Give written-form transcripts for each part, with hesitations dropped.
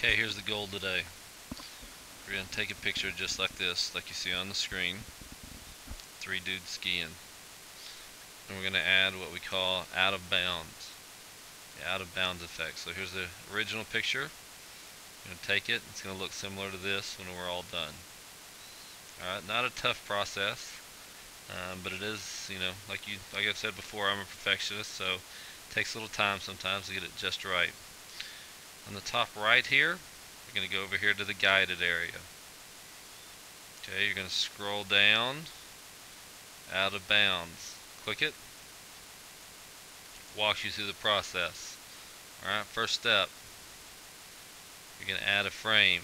Okay, here's the goal today. We're going to take a picture just like this, like you see on the screen. Three dudes skiing. And we're going to add what we call out of bounds. The out of bounds effect. So here's the original picture. I'm going to take it. It's going to look similar to this when we're all done. Alright, not a tough process. But it is, like I've said before, I'm a perfectionist, so it takes a little time sometimes to get it just right. On the top right here, we're going to go over here to the guided area. Okay, you're going to scroll down, out of bounds. Click it. Walks you through the process. Alright, first step. You're going to add a frame.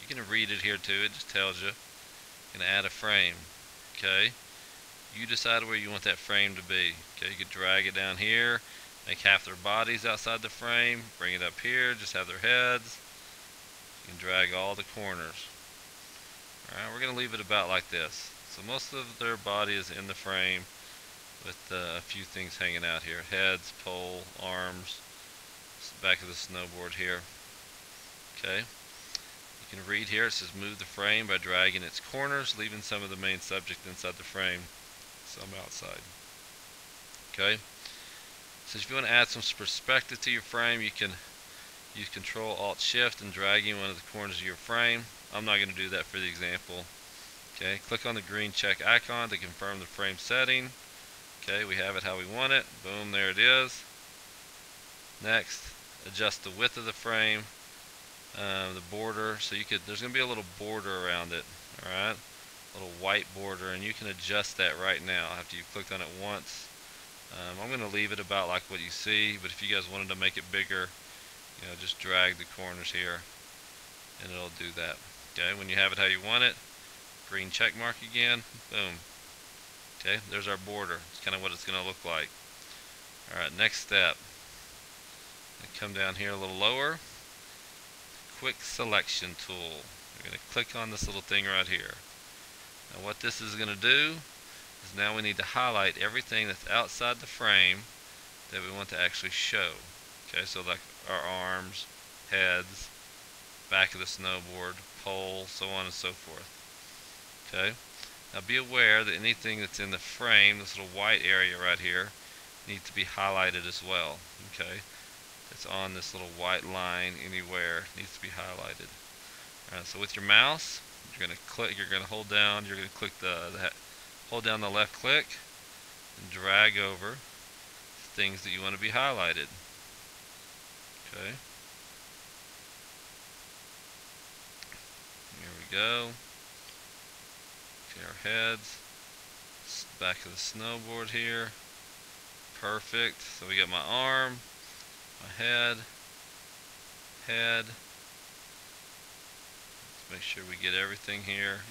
You can read it here too, it just tells you. You're going to add a frame. Okay, you decide where you want that frame to be. Okay, you can drag it down here, make half their bodies outside the frame, bring it up here, just have their heads. You can drag all the corners. Alright, we're going to leave it about like this. So most of their body is in the frame with a few things hanging out here. Heads, pole, arms, back of the snowboard here. Okay. You can read here, it says move the frame by dragging its corners, leaving some of the main subject inside the frame, some outside. Okay. So if you want to add some perspective to your frame, you can use Control Alt Shift and dragging one of the corners of your frame. I'm not going to do that for the example. Okay, click on the green check icon to confirm the frame setting. Okay, we have it how we want it. Boom, there it is. Next, adjust the width of the frame, the border. So there's going to be a little border around it. All right, a little white border, and you can adjust that right now after you've clicked on it once. I'm going to leave it about like what you see, but if you guys wanted to make it bigger, just drag the corners here, and it'll do that. Okay, when you have it how you want it, green check mark again. Boom. Okay, there's our border. It's kind of what it's going to look like. Alright, next step. Come down here a little lower. Quick selection tool. We're going to click on this little thing right here. Now what this is going to do is now we need to highlight everything that's outside the frame that we want to actually show. Okay, so like our arms, heads, back of the snowboard, pole, so on and so forth. Okay. Now be aware that anything that's in the frame, this little white area right here, needs to be highlighted as well. Okay, it's on this little white line anywhere, it needs to be highlighted. Alright, so with your mouse, you're going to click, you're going to hold down, you're going to click hold down the left click and drag over things that you want to be highlighted. Okay. Here we go. Okay, our heads, back of the snowboard here. Perfect. So we got my arm, my head. Let's make sure we get everything here.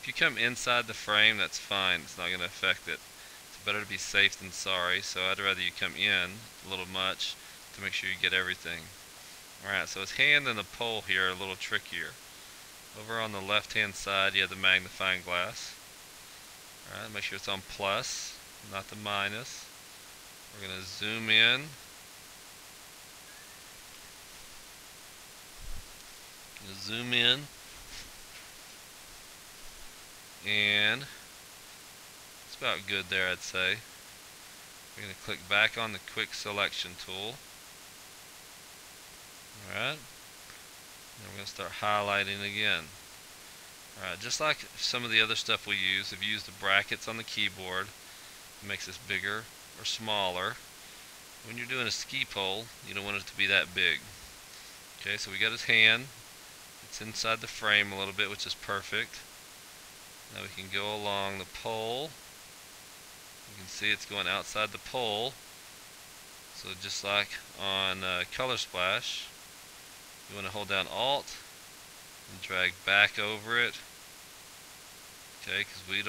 If you come inside the frame, that's fine. It's not going to affect it. It's better to be safe than sorry. So I'd rather you come in a little much to make sure you get everything. Alright, so his hand and the pole here are a little trickier. Over on the left hand side you have the magnifying glass. Alright, make sure it's on plus, not the minus. We're going to zoom in. And it's about good there, I'd say. We're going to click back on the quick selection tool. Alright. And we're going to start highlighting again. Alright, just like some of the other stuff we use, if you use the brackets on the keyboard, it makes this bigger or smaller. When you're doing a ski pole, you don't want it to be that big. Okay, so we got his hand. It's inside the frame a little bit, which is perfect. Now we can go along the pole. You can see it's going outside the pole. So just like on Color Splash, you want to hold down Alt and drag back over it. Okay, because we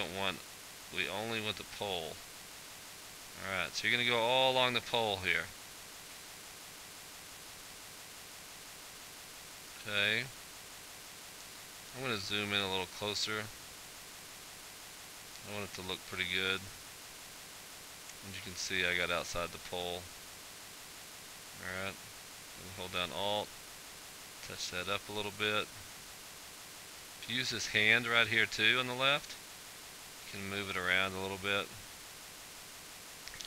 only want the pole. Alright, so you're going to go all along the pole here. Okay. I'm going to zoom in a little closer. I want it to look pretty good. As you can see, I got outside the pole. Alright. Hold down Alt. Touch that up a little bit. If you use this hand right here too on the left, you can move it around a little bit.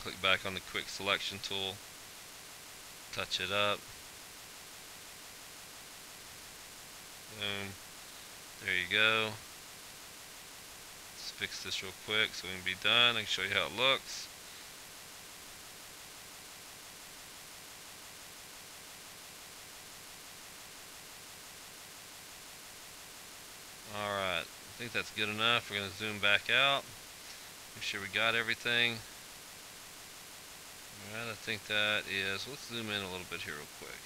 Click back on the quick selection tool. Touch it up. Boom. There you go. Let's fix this real quick so we can be done. I can show you how it looks. Alright, I think that's good enough. We're going to zoom back out. Make sure we got everything. Alright, I think that is, let's zoom in a little bit here real quick.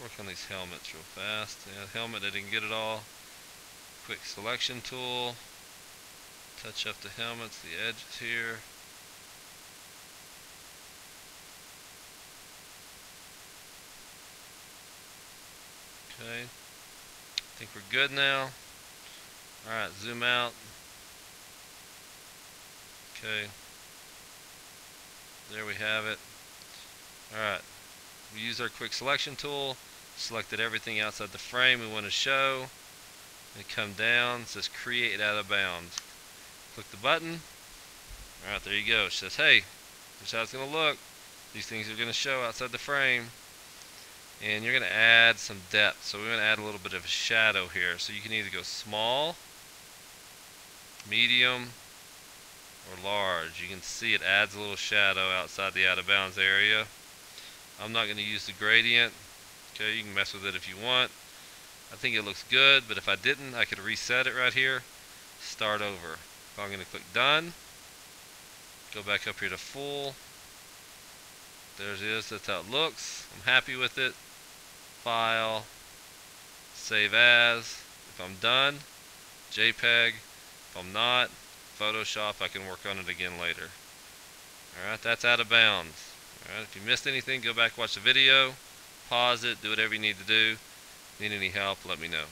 Let's work on these helmets real fast. Yeah, helmet, I didn't get it all. Quick selection tool. Touch up the helmets, the edges here. Okay, I think we're good now. Alright, zoom out. Okay, there we have it. Alright, we used our quick selection tool, selected everything outside the frame we want to show, and come down. It says create out of bounds. Click the button. Alright, there you go. It says, hey, this is how it's going to look. These things are going to show outside the frame. And you're going to add some depth. So we're going to add a little bit of a shadow here. So you can either go small, medium, or large. You can see it adds a little shadow outside the out of bounds area. I'm not going to use the gradient. Okay, you can mess with it if you want. I think it looks good, but if I didn't, I could reset it right here. Start over. I'm going to click done. Go back up here to full. There it is. That's how it looks. I'm happy with it. File. Save as. If I'm done, JPEG. If I'm not, Photoshop. I can work on it again later. Alright, that's out of bounds. Alright, if you missed anything, go back, watch the video. Pause it. Do whatever you need to do. Need any help, let me know.